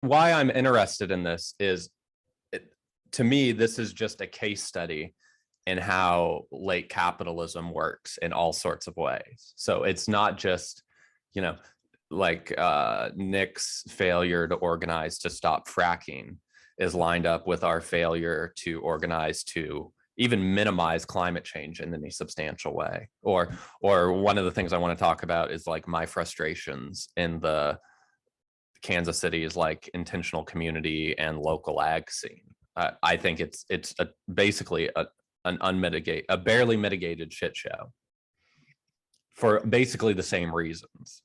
why I'm interested in this is, to me, this is just a case study in how late capitalism works in all sorts of ways. So it's not just, like Nik's failure to organize to stop fracking is lined up with our failure to organize to even minimize climate change in any substantial way. Or one of the things I want to talk about is like my frustrations in the Kansas City's like intentional community and local ag scene. I think it's basically a barely mitigated shit show for basically the same reasons.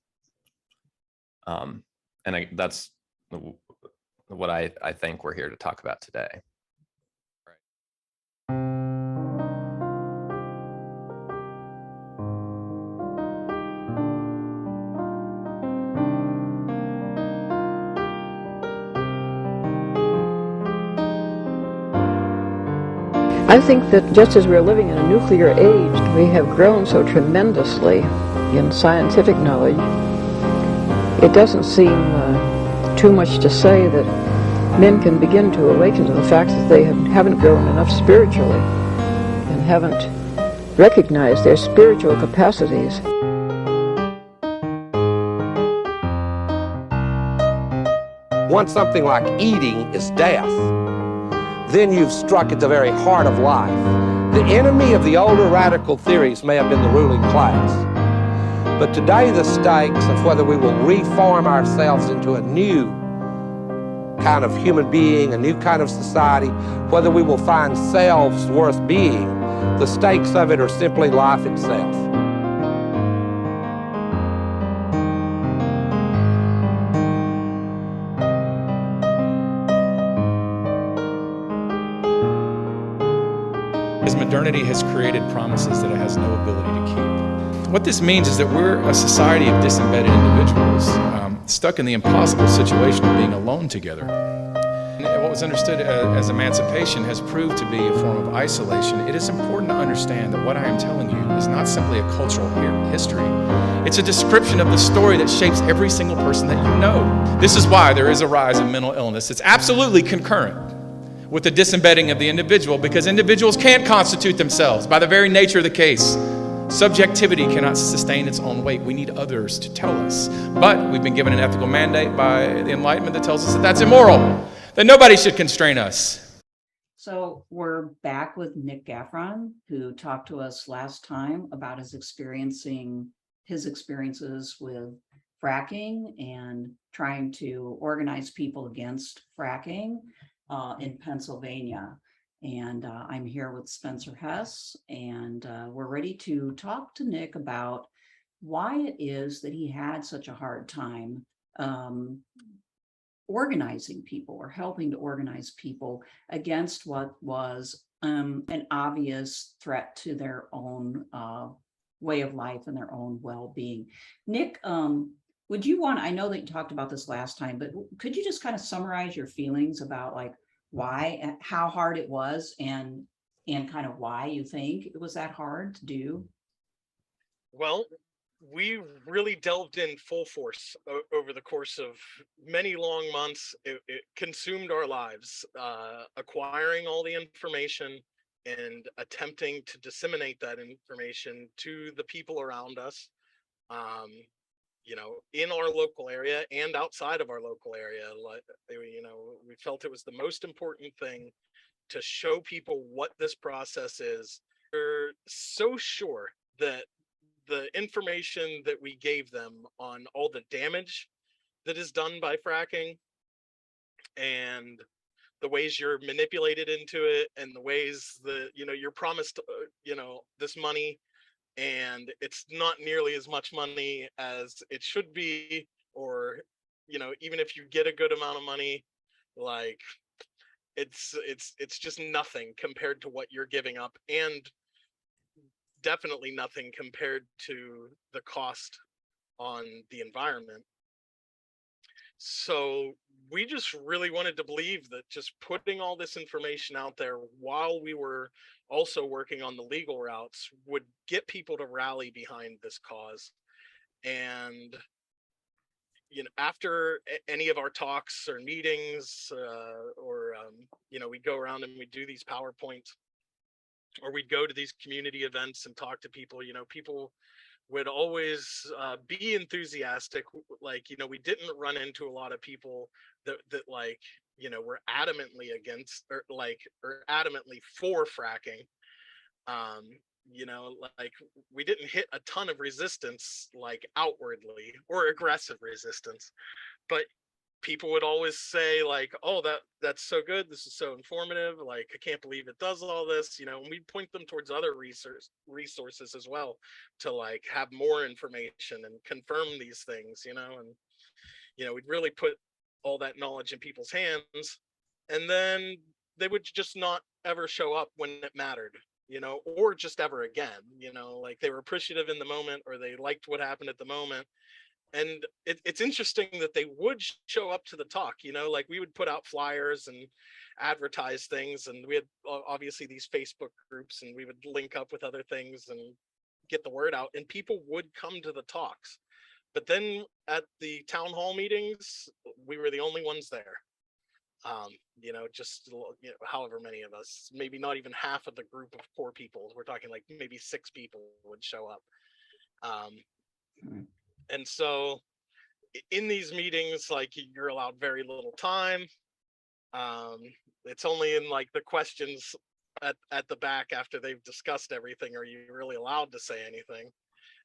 And that's what I think we're here to talk about today. I think that just as we're living in a nuclear age, we have grown so tremendously in scientific knowledge. It doesn't seem too much to say that men can begin to awaken to the fact that they haven't grown enough spiritually and haven't recognized their spiritual capacities. Once something like eating is death, then you've struck at the very heart of life. The enemy of the older radical theories may have been the ruling class, but today the stakes of whether we will reform ourselves into a new kind of human being, a new kind of society, whether we will find selves worth being, the stakes of it are simply life itself. Modernity has created promises that it has no ability to keep. What this means is that we're a society of disembedded individuals, stuck in the impossible situation of being alone together. And what was understood as emancipation has proved to be a form of isolation. It is important to understand that what I am telling you is not simply a cultural history. It's a description of the story that shapes every single person that you know. This is why there is a rise in mental illness. It's absolutely concurrent with the disembedding of the individual, because individuals can't constitute themselves by the very nature of the case. Subjectivity cannot sustain its own weight. We need others to tell us. But we've been given an ethical mandate by the Enlightenment that tells us that that's immoral, that nobody should constrain us. So we're back with Nik Gaffron, who talked to us last time about his experiences with fracking and trying to organize people against fracking in Pennsylvania. And I'm here with Spencer Hess, and we're ready to talk to Nik about why it is that he had such a hard time organizing people or helping to organize people against what was an obvious threat to their own way of life and their own well-being. Nik, would you want, I know that you talked about this last time, but could you just kind of summarize your feelings about like why, how hard it was and kind of why you think it was that hard to do? Well, we really delved in full force over the course of many long months. It consumed our lives, acquiring all the information and attempting to disseminate that information to the people around us. In our local area and outside of our local area. We felt it was the most important thing to show people what this process is. We're so sure that the information that we gave them on all the damage that is done by fracking and the ways you're manipulated into it and the ways that, you're promised, this money, and it's not nearly as much money as it should be, or even if you get a good amount of money, like it's just nothing compared to what you're giving up, and definitely nothing compared to the cost on the environment. So we just really wanted to believe that just putting all this information out there while we were also working on the legal routes would get people to rally behind this cause. And after any of our talks or meetings, we'd go around and we'd do these PowerPoints, or we'd go to these community events and talk to people. People would always be enthusiastic. We didn't run into a lot of people that were adamantly against or adamantly for fracking. We didn't hit a ton of resistance, outwardly, or aggressive resistance, but people would always say oh, that's so good, this is so informative, I can't believe it does all this, and we'd point them towards other resources as well to have more information and confirm these things, and we'd really put all that knowledge in people's hands, and then they would just not ever show up when it mattered, or just ever again, they were appreciative in the moment, or they liked what happened at the moment. And it's interesting that they would show up to the talk, we would put out flyers and advertise things, and we had obviously these Facebook groups, and we would link up with other things and get the word out, and people would come to the talks. But then at the town hall meetings, we were the only ones there. However many of us, maybe not even half of the group of 4 people, we're talking maybe 6 people would show up. And so in these meetings, you're allowed very little time. It's only in the questions at the back after they've discussed everything are you really allowed to say anything.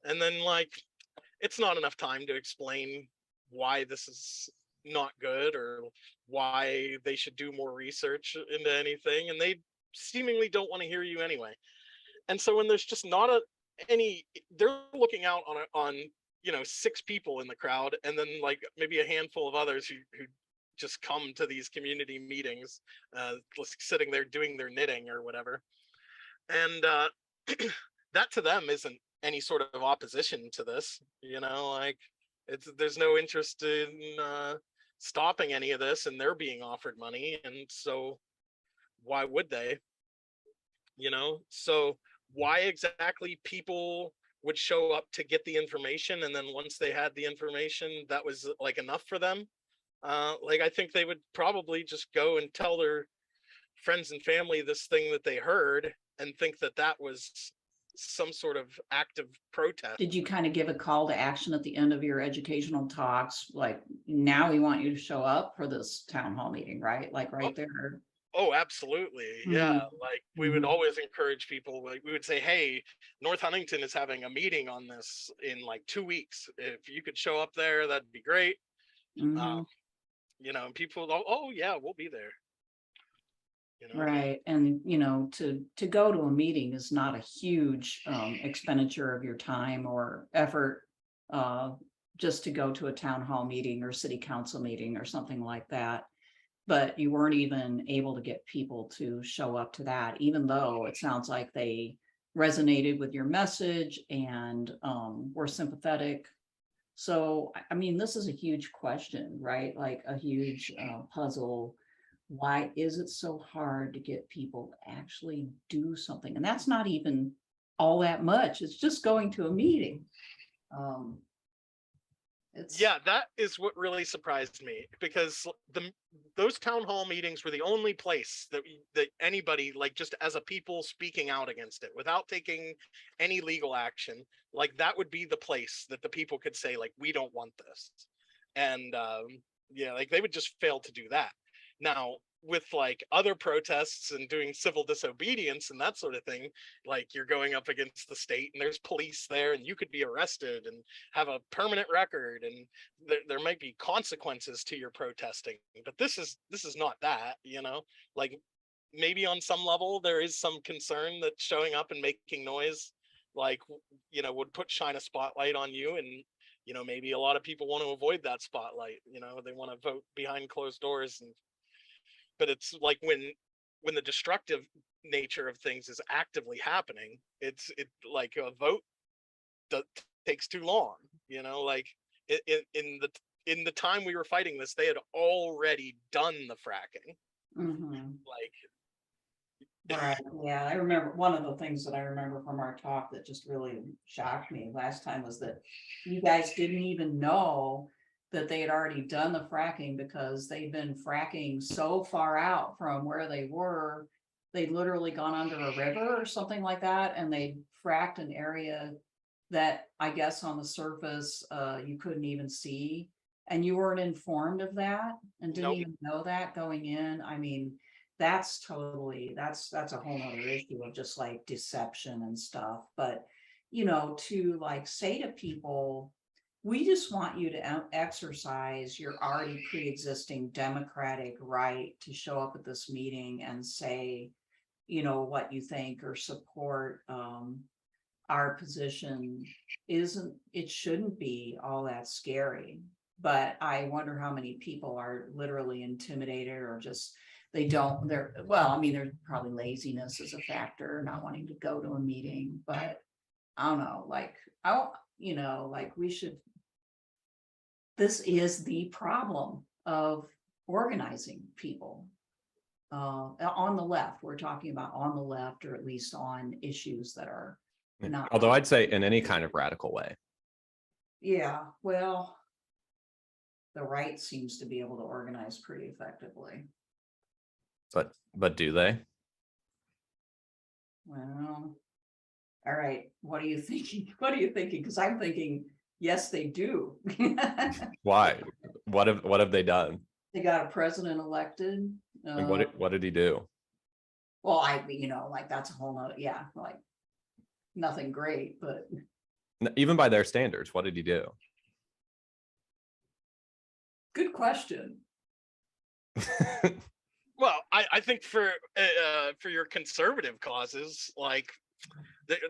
And then it's not enough time to explain why this is not good or why they should do more research into anything, and they seemingly don't want to hear you anyway. And so when there's just not they're looking out on 6 people in the crowd, and then maybe a handful of others who just come to these community meetings, sitting there doing their knitting or whatever, and that to them isn't any sort of opposition to this, there's no interest in stopping any of this, and they're being offered money, and so why would they? So why exactly people would show up to get the information, and then once they had the information, that was enough for them? I think they would probably just go and tell their friends and family this thing that they heard, and think that was some sort of active protest. Did you kind of give a call to action at the end of your educational talks? Now we want you to show up for this town hall meeting, right? Right there. Oh, absolutely. Mm-hmm. Yeah. We would always encourage people. We would say, hey, North Huntington is having a meeting on this in 2 weeks. If you could show up there, that'd be great. Mm-hmm. And people, oh yeah, we'll be there. Right. And, to go to a meeting is not a huge expenditure of your time or effort, just to go to a town hall meeting or city council meeting or something like that. But you weren't even able to get people to show up to that, even though it sounds like they resonated with your message and were sympathetic. So, this is a huge question, right? A huge puzzle. Why is it so hard to get people to actually do something? And that's not even all that much. It's just going to a meeting. That is what really surprised me, because those town hall meetings were the only place that anybody, just as a people speaking out against it without taking any legal action, that would be the place that the people could say, we don't want this. And they would just fail to do that. Now, with other protests and doing civil disobedience and that sort of thing, you're going up against the state and there's police there and you could be arrested and have a permanent record, and there might be consequences to your protesting. But this is not that, maybe on some level there is some concern that showing up and making noise would shine a spotlight on you, and maybe a lot of people want to avoid that spotlight. They want to vote behind closed doors. But it's when the destructive nature of things is actively happening, it a vote takes too long. In the time we were fighting this, they had already done the fracking. Mm-hmm. Right. Yeah, I remember one of the things that I remember from our talk that just really shocked me last time was that you guys didn't even know that they had already done the fracking because they'd been fracking so far out from where they were. They'd literally gone under a river or something like that, and they fracked an area that I guess on the surface you couldn't even see, and you weren't informed of that and didn't Nope. even know that going in. I mean, that's totally, that's a whole nother issue of just like deception and stuff. But you know, to like say to people, we just want you to exercise your already pre-existing democratic right to show up at this meeting and say, you know, what you think or support our position it shouldn't be all that scary. But I wonder how many people are literally intimidated or just, well, I mean, there's probably laziness is a factor, not wanting to go to a meeting, but I don't know, like, this is the problem of organizing people. On the left, we're talking about on the left, or at least on issues that are not. Although I'd say in any kind of radical way. Yeah, well, the right seems to be able to organize pretty effectively. But do they? Well, all right. What are you thinking? What are you thinking? Because I'm thinking, yes, they do. Why? What have they done? They got a president elected. And what did he do? Well, like that's a whole nother, yeah, like nothing great, but Even by their standards, what did he do? good question. Well, I think for your conservative causes, like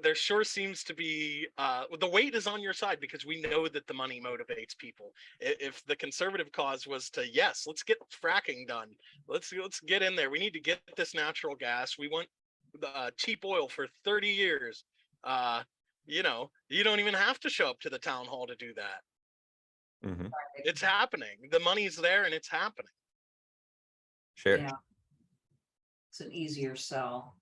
there sure seems to be the weight is on your side, because we know that the money motivates people. If the conservative cause was to, yes, let's get fracking done, let's get in there, we need to get this natural gas, we want cheap oil for 30 years, you know, you don't even have to show up to the town hall to do that. Mm-hmm. It's happening, the money's there and it's happening. Sure. Yeah, it's an easier sell.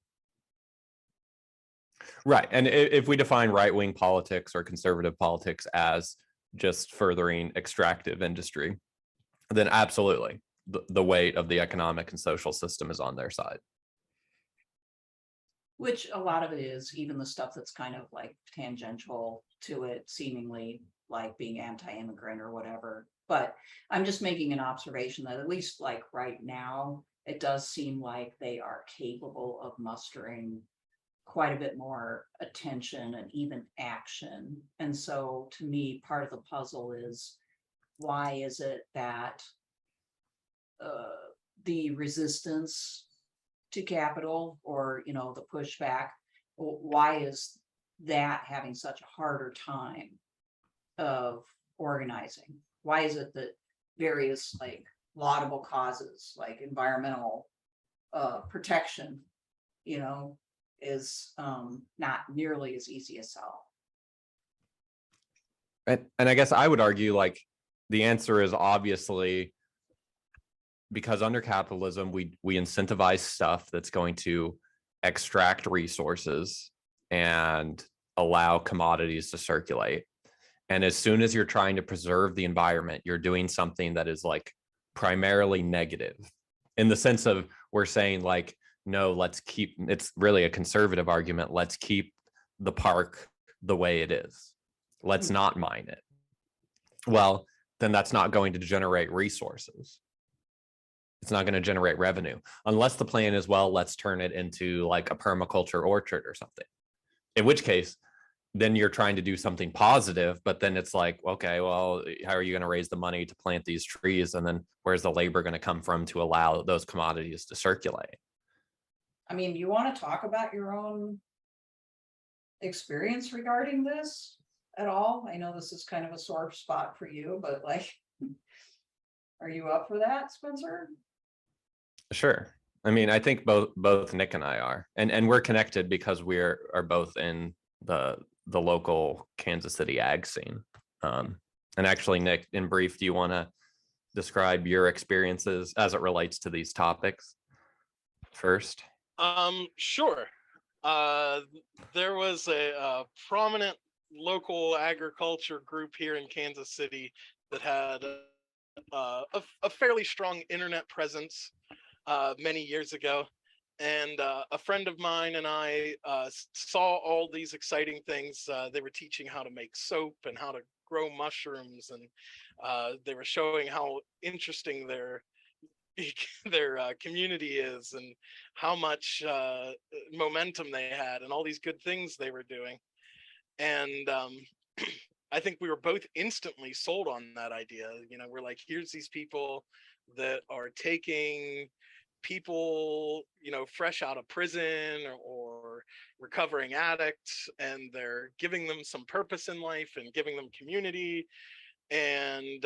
Right. And if we define right-wing politics or conservative politics as just furthering extractive industry, then absolutely the weight of the economic and social system is on their side. Which a lot of it is, even the stuff that's kind of like tangential to it, seemingly like being anti-immigrant or whatever. But I'm just making an observation that at least like right now, it does seem like they are capable of mustering quite a bit more attention and even action. And so to me, part of the puzzle is, why is it that the resistance to capital, or the pushback, why is that having such a harder time of organizing? Why is it that various like laudable causes like environmental protection is not nearly as easy as sell? And I guess I would argue like the answer is obviously because under capitalism, we incentivize stuff that's going to extract resources and allow commodities to circulate. And as soon as you're trying to preserve the environment, you're doing something that is like primarily negative, in the sense of we're saying like, no, let's keep, it's really a conservative argument. Let's keep the park the way it is. Let's not mine it. Well, then that's not going to generate resources. It's not going to generate revenue unless the plan is, well, let's turn it into like a permaculture orchard or something. In which case, then you're trying to do something positive, but then it's like, okay, well, how are you going to raise the money to plant these trees? And then where's the labor going to come from to allow those commodities to circulate? I mean, you want to talk about your own experience regarding this at all? I know this is kind of a sore spot for you, but like, are you up for that, Spencer? Sure. I mean, I think both Nik and I are, and we're connected because we are both in the local Kansas City ag scene. And actually, Nik, in brief, do you want to describe your experiences as it relates to these topics first? Sure. There was a prominent local agriculture group here in Kansas City that had a fairly strong internet presence many years ago. And a friend of mine and I saw all these exciting things. They were teaching how to make soap and how to grow mushrooms, and they were showing how interesting their community is and how much momentum they had and all these good things they were doing. And I think we were both instantly sold on that idea. You know, we're like, here's these people that are taking people, you know, fresh out of prison or recovering addicts, and they're giving them some purpose in life and giving them community. And,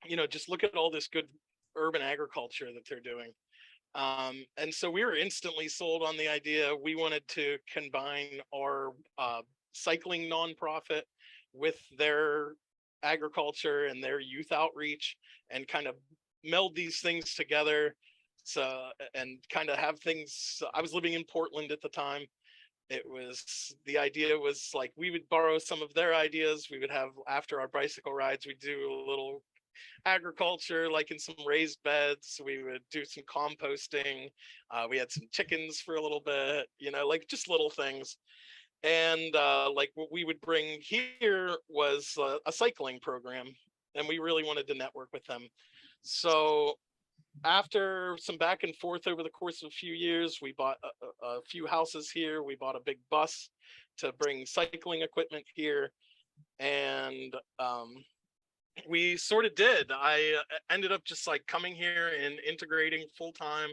you know, just look at all this good urban agriculture that they're doing. And so we were instantly sold on the idea. We wanted to combine our cycling nonprofit with their agriculture and their youth outreach, and kind of meld these things together. So, and kind of have things. I was living in Portland at the time. The idea was like, we would borrow some of their ideas. We would have, after our bicycle rides, we'd do a little agriculture, like in some raised beds. We would do some composting. We had some chickens for a little bit, you know, like just little things. And like what we would bring here was a cycling program, and we really wanted to network with them. So after some back and forth over the course of a few years, we bought a few houses here. We bought a big bus to bring cycling equipment here. And we sort of did. I ended up just like coming here and integrating full time.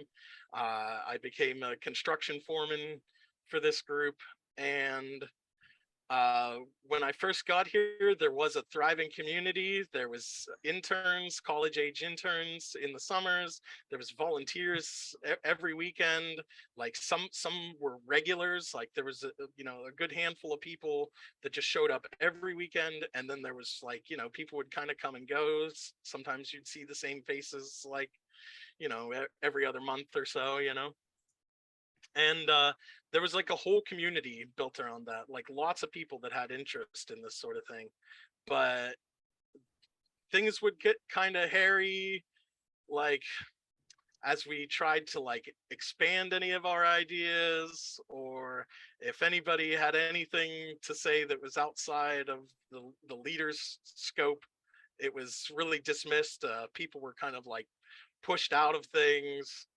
I became a construction foreman for this group. And when I first got here, there was a thriving community. There was interns, college age interns in the summers. There was volunteers every weekend. Like some were regulars. Like there was a good handful of people that just showed up every weekend. And then there was like, you know, people would kind of come and go. Sometimes you'd see the same faces, like, you know, every other month or so, you know. And there was like a whole community built around that, like lots of people that had interest in this sort of thing. But things would get kind of hairy, like as we tried to like expand any of our ideas, or if anybody had anything to say that was outside of the leader's scope, it was really dismissed. People were kind of like pushed out of things.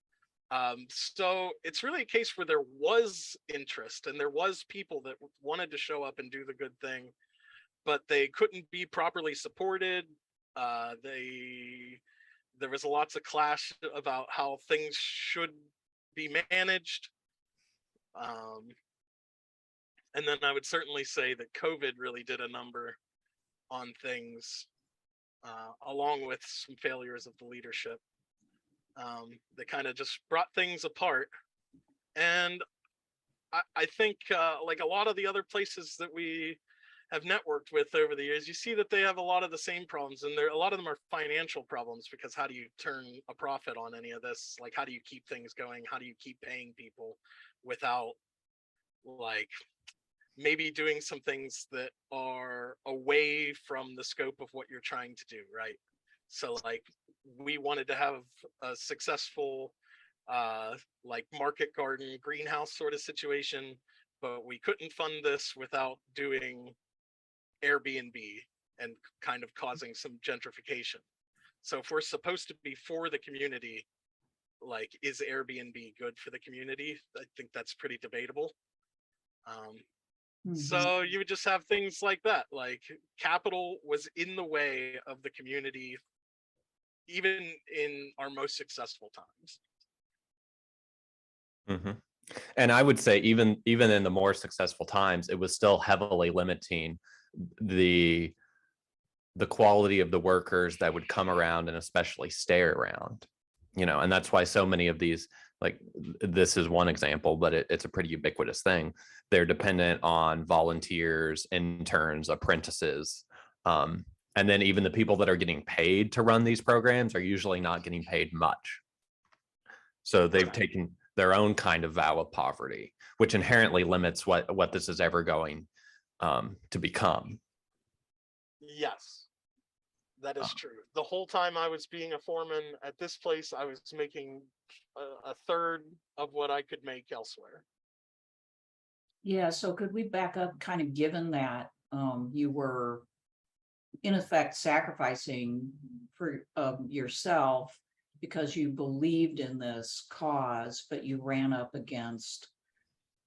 So it's really a case where there was interest and there was people that wanted to show up and do the good thing, but they couldn't be properly supported. There was lots of clash about how things should be managed. And then I would certainly say that COVID really did a number on things, along with some failures of the leadership. They kind of just brought things apart. And I think like a lot of the other places that we have networked with over the years, you see that they have a lot of the same problems, and a lot of them are financial problems, because how do you turn a profit on any of this? Like, how do you keep things going? How do you keep paying people without like maybe doing some things that are away from the scope of what you're trying to do, right? So like, we wanted to have a successful like market garden greenhouse sort of situation, but we couldn't fund this without doing Airbnb and kind of causing some gentrification. So if we're supposed to be for the community, like, is Airbnb good for the community? I think that's pretty debatable. So you would just have things like that, like capital was in the way of the community, even in our most successful times. Mm-hmm. And I would say even in the more successful times, it was still heavily limiting the quality of the workers that would come around and especially stay around, you know. And that's why so many of these, like this is one example, but it's a pretty ubiquitous thing. They're dependent on volunteers, interns, apprentices. And then even the people that are getting paid to run these programs are usually not getting paid much. So they've taken their own kind of vow of poverty, which inherently limits what this is ever going to become. Yes. That is true. The whole time I was being a foreman at this place, I was making a third of what I could make elsewhere. Yeah, so could we back up, kind of given that you were in effect sacrificing for yourself because you believed in this cause, but you ran up against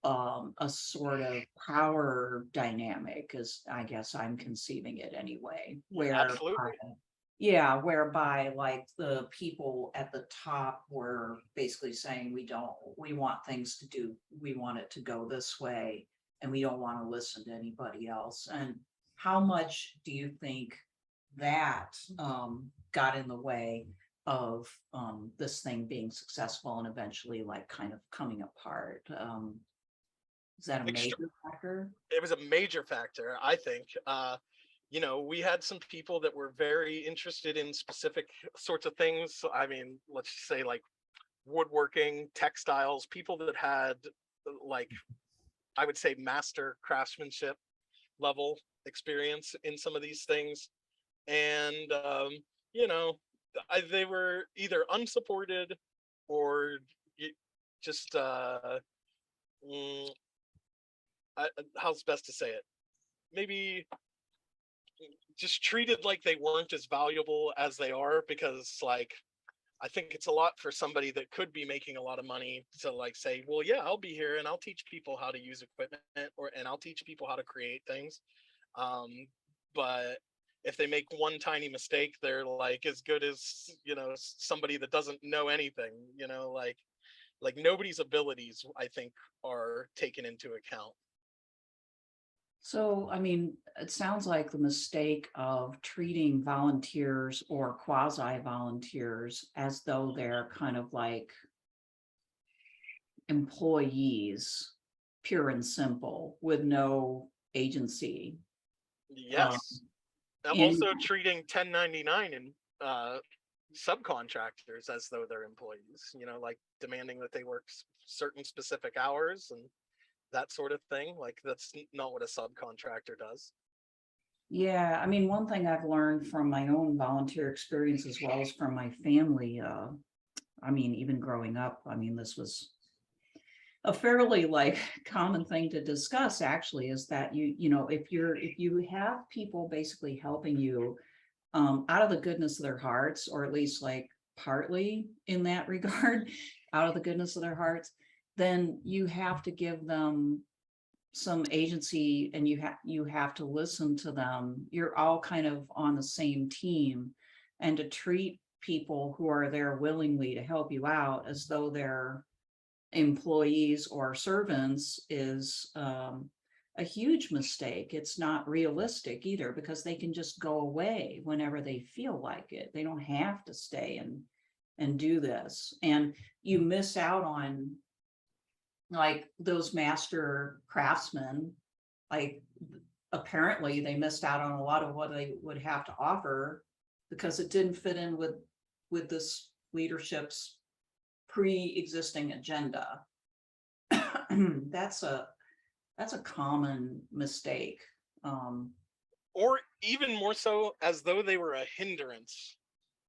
a sort of power dynamic, as I guess I'm conceiving it anyway, where Absolutely. yeah, whereby like the people at the top were basically saying, we want things to do, we want it to go this way, and we don't want to listen to anybody else. And how much do you think that got in the way of this thing being successful and eventually like kind of coming apart? Is that a major factor? It was a major factor, I think. We had some people that were very interested in specific sorts of things. I mean, let's just say like woodworking, textiles, people that had like, I would say master craftsmanship level experience in some of these things. And, they were either unsupported or just, how's best to say it? Maybe just treated like they weren't as valuable as they are, because like I think it's a lot for somebody that could be making a lot of money to like say, well, yeah, I'll be here and I'll teach people how to use equipment and I'll teach people how to create things. But if they make one tiny mistake, they're like as good as, somebody that doesn't know anything, like nobody's abilities, I think, are taken into account. So, I mean, it sounds like the mistake of treating volunteers or quasi-volunteers as though they're kind of like employees, pure and simple, with no agency. Yes. Also treating 1099 and subcontractors as though they're employees, like demanding that they work certain specific hours and that sort of thing. Like that's not what a subcontractor does. Yeah, I mean, one thing I've learned from my own volunteer experience as well as from my family, I mean, even growing up, I mean, this was a fairly like common thing to discuss actually, is that if you have people basically helping you out of the goodness of their hearts, or at least like partly in that regard, out of the goodness of their hearts, then you have to give them some agency and you have to listen to them. You're all kind of on the same team, and to treat people who are there willingly to help you out as though they're employees or servants is a huge mistake. It's not realistic either, because they can just go away whenever they feel like it. They don't have to stay and do this. And you miss out on like those master craftsmen. Like apparently they missed out on a lot of what they would have to offer because it didn't fit in with this leadership's pre-existing agenda. That's a common mistake. Or even more so, as though they were a hindrance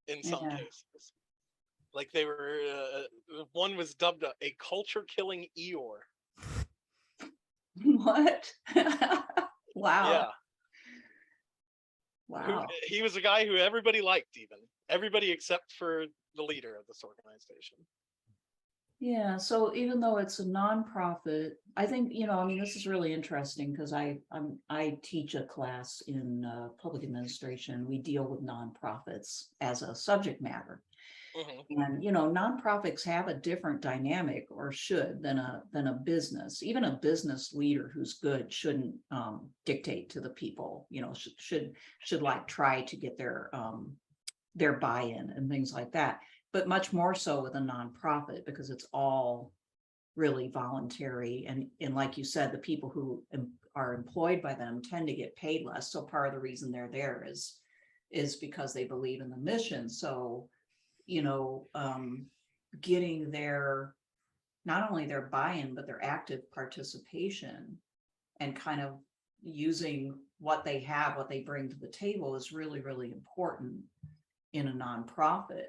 in some cases. Like they were, one was dubbed a culture-killing Eeyore. What? Wow. Yeah. Wow. He was a guy who everybody liked, even everybody except for the leader of this organization. Yeah, so even though it's a nonprofit, I think, I mean, this is really interesting because I teach a class in public administration. We deal with nonprofits as a subject matter. Mm-hmm. And, nonprofits have a different dynamic, or should, than a business. Even a business leader who's good shouldn't dictate to the people, should like try to get their buy-in and things like that. But much more so with a nonprofit, because it's all really voluntary. And like you said, the people who are employed by them tend to get paid less. So part of the reason they're there is because they believe in the mission. So, getting their, not only their buy-in, but their active participation and kind of using what they have, what they bring to the table is really, really important in a nonprofit.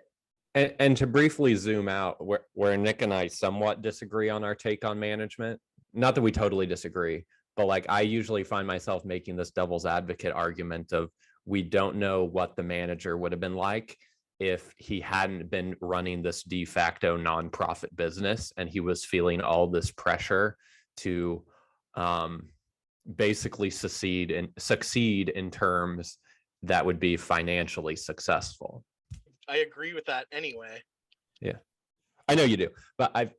And to briefly zoom out, where Nik and I somewhat disagree on our take on management, not that we totally disagree, but like I usually find myself making this devil's advocate argument of we don't know what the manager would have been like if he hadn't been running this de facto nonprofit business and he was feeling all this pressure to basically succeed in terms that would be financially successful. I agree with that anyway. Yeah, I know you do, but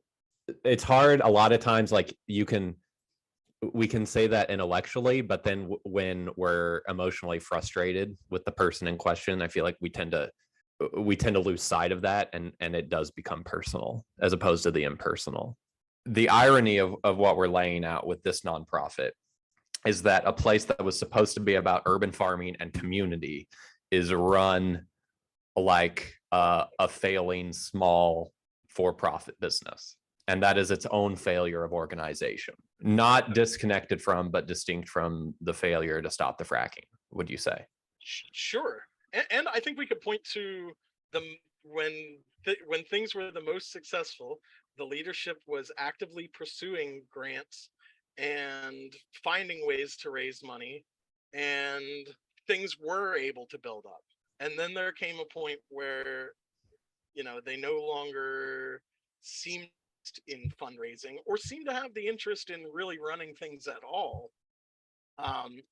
it's hard a lot of times. Like we can say that intellectually, but then when we're emotionally frustrated with the person in question, I feel like we tend to lose sight of that, and it does become personal as opposed to the impersonal. The irony of what we're laying out with this nonprofit is that a place that was supposed to be about urban farming and community is run like a failing small for-profit business. And that is its own failure of organization, not disconnected from, but distinct from the failure to stop the fracking, would you say? Sure. And I think we could point to when things were the most successful, the leadership was actively pursuing grants and finding ways to raise money, and things were able to build up. And then there came a point where, they no longer seemed in fundraising or seemed to have the interest in really running things at all,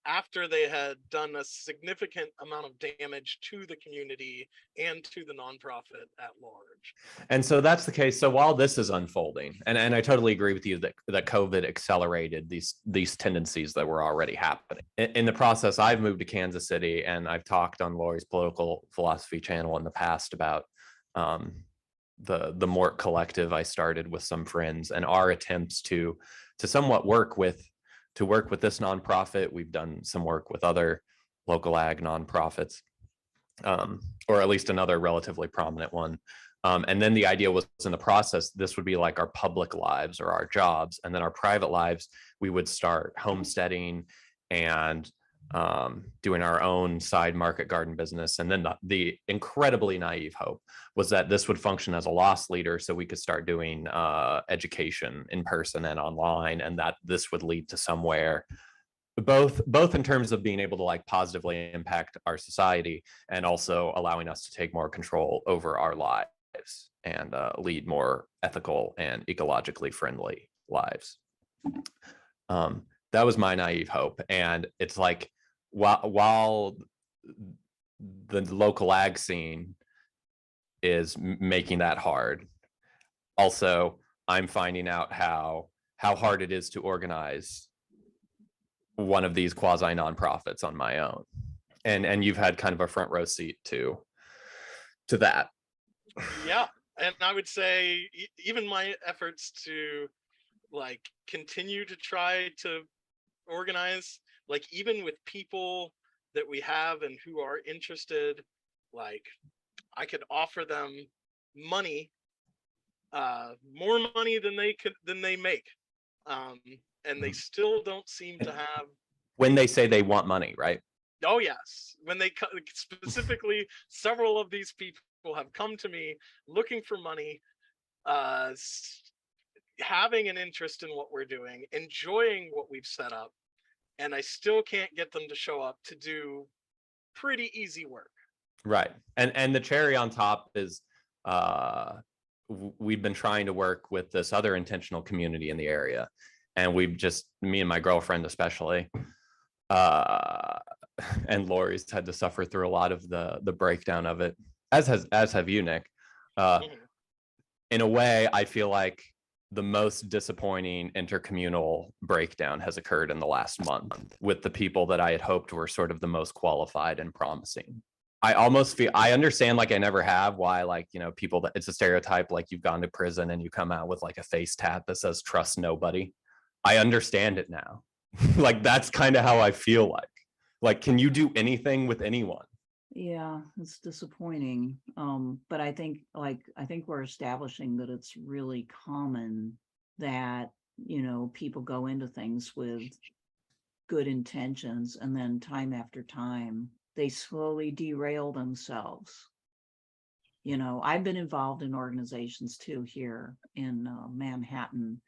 after they had done a significant amount of damage to the community and to the nonprofit at large. And so that's the case. So while this is unfolding, and I totally agree with you that COVID accelerated these tendencies that were already happening. In the process, I've moved to Kansas City, and I've talked on Laurie's political philosophy channel in the past about the Mort Collective I started with some friends, and our attempts to somewhat work with this nonprofit. We've done some work with other local ag nonprofits, or at least another relatively prominent one. And then the idea was, in the process, this would be like our public lives or our jobs. And then our private lives, we would start homesteading and doing our own side market garden business. And then the incredibly naive hope was that this would function as a loss leader, so we could start doing education in person and online, and that this would lead to somewhere, both in terms of being able to like positively impact our society and also allowing us to take more control over our lives and lead more ethical and ecologically friendly lives. That was my naive hope. And it's like, while the local ag scene is making that hard, also I'm finding out how hard it is to organize one of these quasi nonprofits on my own, and you've had kind of a front row seat to that. Yeah, and I would say even my efforts to like continue to try to organize, like even with people that we have and who are interested, like I could offer them money, more money than they make, and they still don't seem to have. When they say they want money, right? Oh yes, when they specifically, several of these people have come to me looking for money, having an interest in what we're doing, enjoying what we've set up, and I still can't get them to show up to do pretty easy work. Right. And the cherry on top is we've been trying to work with this other intentional community in the area, and we've just, me and my girlfriend especially, and Laurie's had to suffer through a lot of the breakdown of it, as have you, Nik. In a way, I feel like the most disappointing intercommunal breakdown has occurred in the last month with the people that I had hoped were sort of the most qualified and promising. I almost feel, I understand, like I never have, why, like, people that it's a stereotype, like you've gone to prison and you come out with like a face tat that says trust nobody. I understand it now. Like that's kind of how I feel like. Like, can you do anything with anyone? Yeah, it's disappointing. But I think we're establishing that it's really common that, people go into things with good intentions, and then time after time, they slowly derail themselves. You know, I've been involved in organizations too here in Manhattan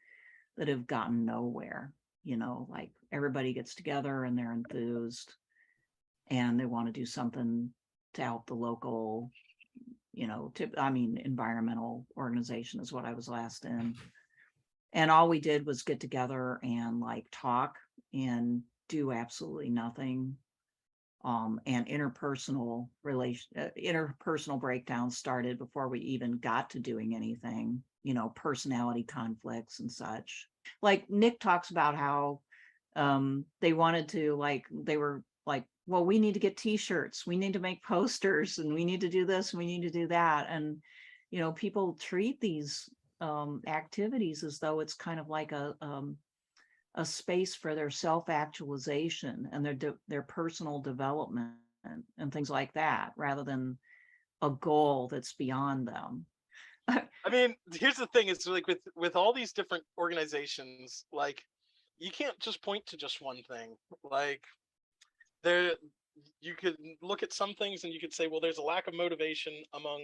that have gotten nowhere. You know, like everybody gets together and they're enthused and they want to do something to help the local, you know, environmental organization is what I was last in. And all we did was get together and like talk and do absolutely nothing. And interpersonal breakdowns started before we even got to doing anything, you know, personality conflicts and such. Like Nik talks about how they wanted to, like, they were like, well, we need to get t-shirts, we need to make posters, and we need to do this, and we need to do that. And, you know, people treat these activities as though it's kind of like a space for their self-actualization and their personal development and things like that, rather than a goal that's beyond them. I mean, here's the thing: is like with all these different organizations, like you can't just point to just one thing. Like you could look at some things and you could say, well, there's a lack of motivation among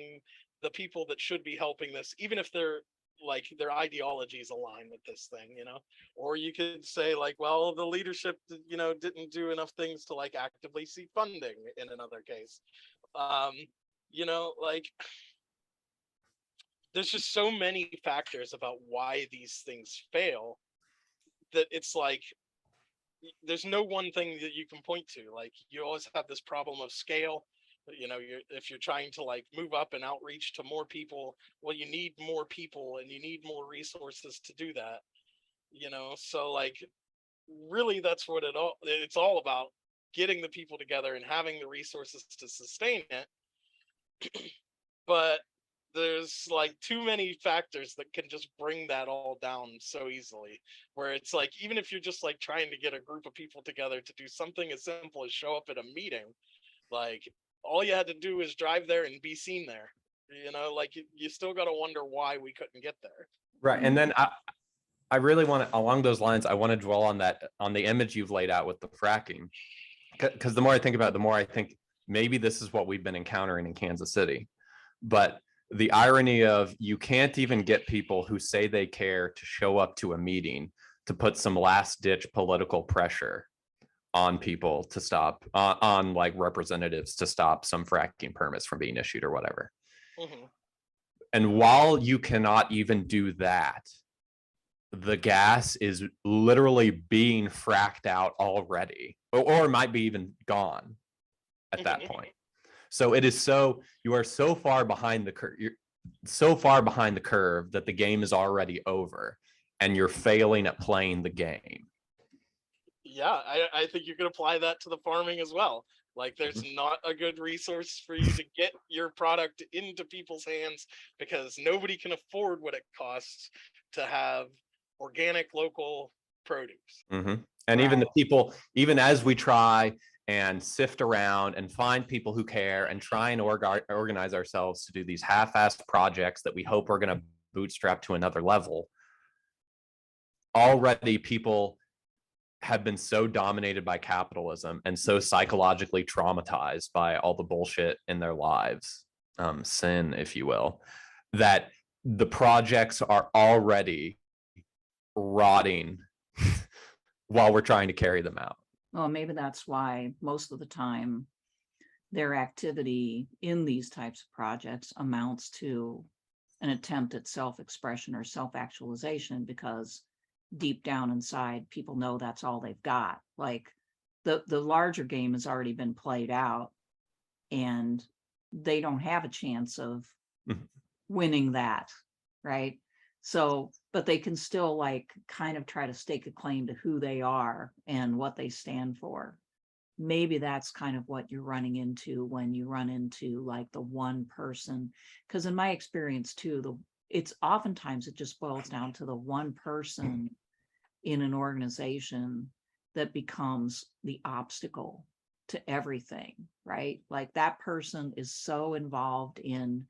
the people that should be helping this, even if they're like their ideologies align with this thing, you know. Or you could say like, well, the leadership, you know, didn't do enough things to like actively seek funding in another case. You know, like there's just so many factors about why these things fail that it's like there's no one thing that you can point to. Like you always have this problem of scale. You know, if you're trying to like move up and outreach to more people, well, you need more people and you need more resources to do that, you know. So like really that's what it's all about, getting the people together and having the resources to sustain it. But there's like too many factors that can just bring that all down so easily, where it's like, even if you're just like trying to get a group of people together to do something as simple as show up at a meeting, like all you had to do is drive there and be seen there, you know. Like you still got to wonder why we couldn't get there. Right. And then I really want to, along those lines, I want to dwell on that, on the image you've laid out with the fracking, because the more I think about it, the more I think maybe this is what we've been encountering in Kansas City. But the irony of, you can't even get people who say they care to show up to a meeting to put some last ditch political pressure on people to stop, on like representatives to stop some fracking permits from being issued or whatever. Mm-hmm. And while you cannot even do that, the gas is literally being fracked out already, or might be even gone at that point. So it is you are so far behind the curve. You're so far behind the curve that the game is already over and you're failing at playing the game. Yeah, I think you could apply that to the farming as well. Like there's not a good resource for you to get your product into people's hands because nobody can afford what it costs to have organic local produce. Mm-hmm. And even the people, even as we try and sift around and find people who care and try and organize ourselves to do these half-assed projects that we hope are going to bootstrap to another level, already people have been so dominated by capitalism and so psychologically traumatized by all the bullshit in their lives, sin, if you will, that the projects are already rotting while we're trying to carry them out. Well, maybe that's why most of the time their activity in these types of projects amounts to an attempt at self-expression or self-actualization, because deep down inside, people know that's all they've got. Like the larger game has already been played out and they don't have a chance of winning that, right? So, but they can still like kind of try to stake a claim to who they are and what they stand for. Maybe that's kind of what you're running into when you run into like the one person, because in my experience too, it's oftentimes it just boils down to the one person in an organization that becomes the obstacle to everything, right? Like that person is so involved in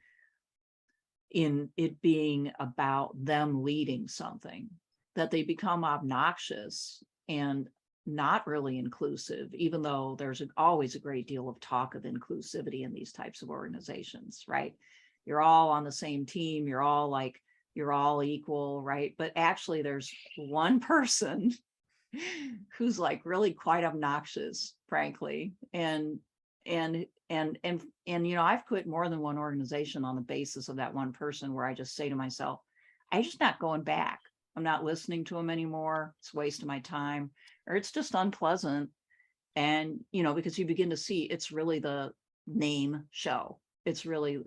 it being about them leading something that they become obnoxious and not really inclusive, even though there's always a great deal of talk of inclusivity in these types of organizations, right? You're all on the same team, you're all equal, right? But actually there's one person who's like really quite obnoxious, frankly. And I've quit more than one organization on the basis of that one person, where I just say to myself, I'm just not going back. I'm not listening to them anymore. It's a waste of my time, or it's just unpleasant. And, because you begin to see it's really the name show. It's really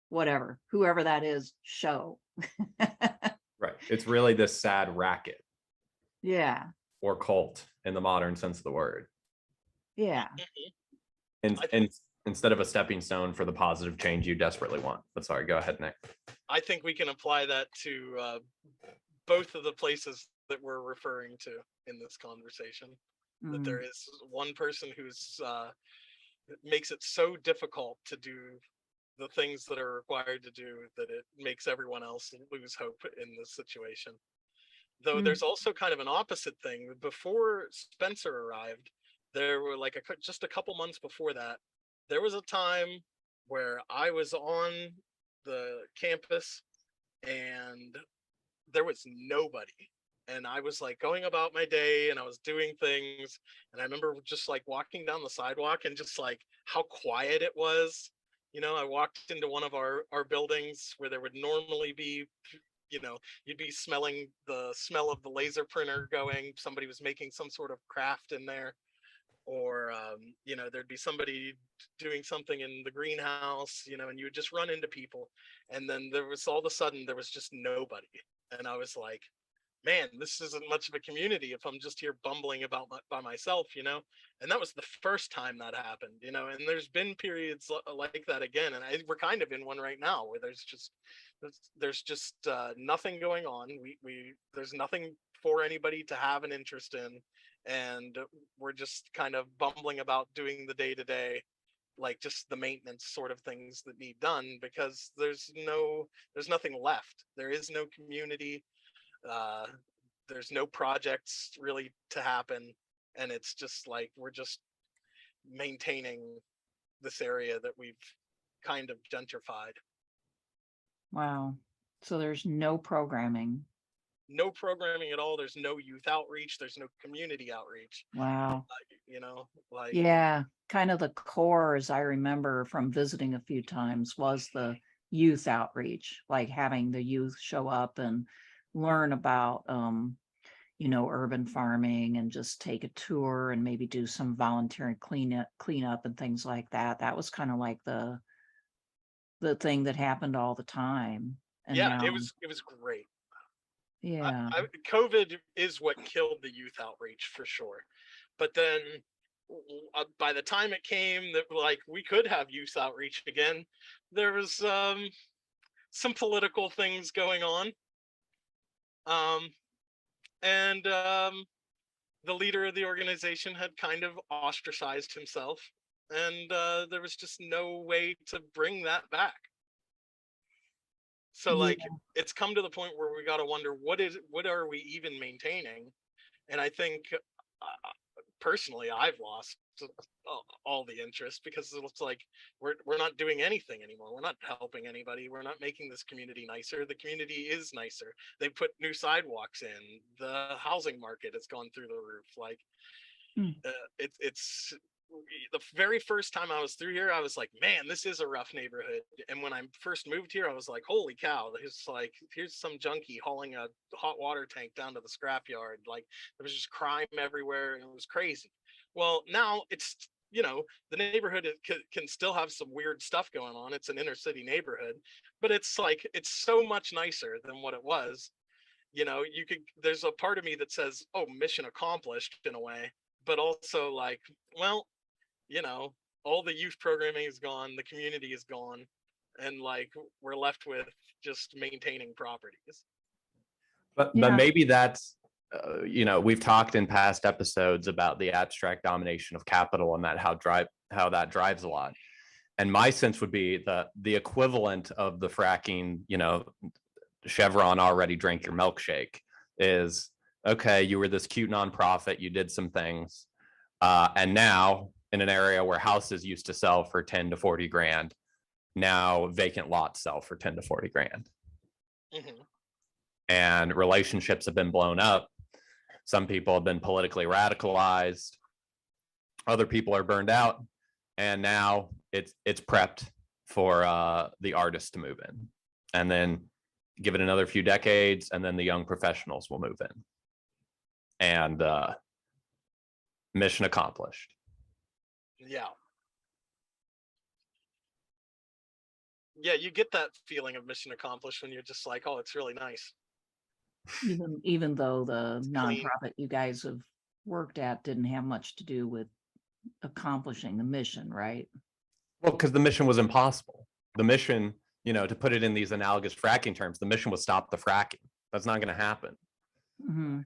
whatever, whoever that is, show. Right. It's really this sad racket. Yeah. Or cult in the modern sense of the word. Yeah. And instead of a stepping stone for the positive change you desperately want. But sorry, go ahead, Nik. I think we can apply that to both of the places that we're referring to in this conversation. That there is one person who's makes it so difficult to do the things that are required to do that it makes everyone else lose hope in this situation. Though there's also kind of an opposite thing. Before Spencer arrived, there were like just a couple months before that, there was a time where I was on the campus and there was nobody. And I was like going about my day and I was doing things. And I remember just like walking down the sidewalk and just like how quiet it was. I walked into one of our buildings where there would normally be, you'd be smelling the smell of the laser printer going. Somebody was making some sort of craft in there. Or, there'd be somebody doing something in the greenhouse, and you would just run into people. And then there was all of a sudden, there was just nobody. And I was like, man, this isn't much of a community if I'm just here bumbling about by myself, And that was the first time that happened, and there's been periods like that again. And we're kind of in one right now where there's just nothing going on. There's nothing for anybody to have an interest in. And we're just kind of bumbling about doing the day-to-day, like just the maintenance sort of things that need done, because there's nothing left. There is no community. There's no projects really to happen. And it's just like, we're just maintaining this area that we've kind of gentrified. Wow. So there's no programming. No programming at all. There's no youth outreach. There's no community outreach. Wow. Like Yeah, kind of the core, as I remember from visiting a few times, was the youth outreach, like having the youth show up and learn about urban farming and just take a tour and maybe do some voluntary cleanup and things like that. That was kind of like the thing that happened all the time. And yeah, now, it was great. Yeah. COVID is what killed the youth outreach for sure. But then by the time it came that like we could have youth outreach again, there was some political things going on. And the leader of the organization had kind of ostracized himself. And there was just no way to bring that back. So like it's come to the point where we got to wonder what are we even maintaining? And I think personally I've lost all the interest, because it's like we're not doing anything anymore. We're not helping anybody. We're not making this community nicer. The community is nicer. They put new sidewalks in. The housing market has gone through the roof. Like it's the very first time I was through here, I was like, man, this is a rough neighborhood. And when I first moved here, I was like, holy cow, here's some junkie hauling a hot water tank down to the scrapyard. Like there was just crime everywhere and it was crazy. Well, now it's, the neighborhood can still have some weird stuff going on. It's an inner city neighborhood, but it's like, it's so much nicer than what it was. There's a part of me that says, oh, mission accomplished in a way, but also like, well, all the youth programming is gone, the community is gone, and like we're left with just maintaining properties. But maybe that's we've talked in past episodes about the abstract domination of capital and how that drives a lot. And my sense would be the equivalent of the fracking, Chevron already drank your milkshake, is okay, you were this cute nonprofit, you did some things, and now in an area where houses used to sell for 10 to 40 grand, now vacant lots sell for 10 to 40 grand. Mm-hmm. And relationships have been blown up. Some people have been politically radicalized. Other people are burned out. And now it's prepped for the artists to move in. And then give it another few decades, and then the young professionals will move in. And mission accomplished. Yeah. Yeah, you get that feeling of mission accomplished when you're just like, oh, it's really nice. Even though the It's clean. nonprofit you guys have worked at didn't have much to do with accomplishing the mission, right? Well, because the mission was impossible. The mission, to put it in these analogous fracking terms, the mission was stop the fracking. That's not going to happen. Mm-hmm.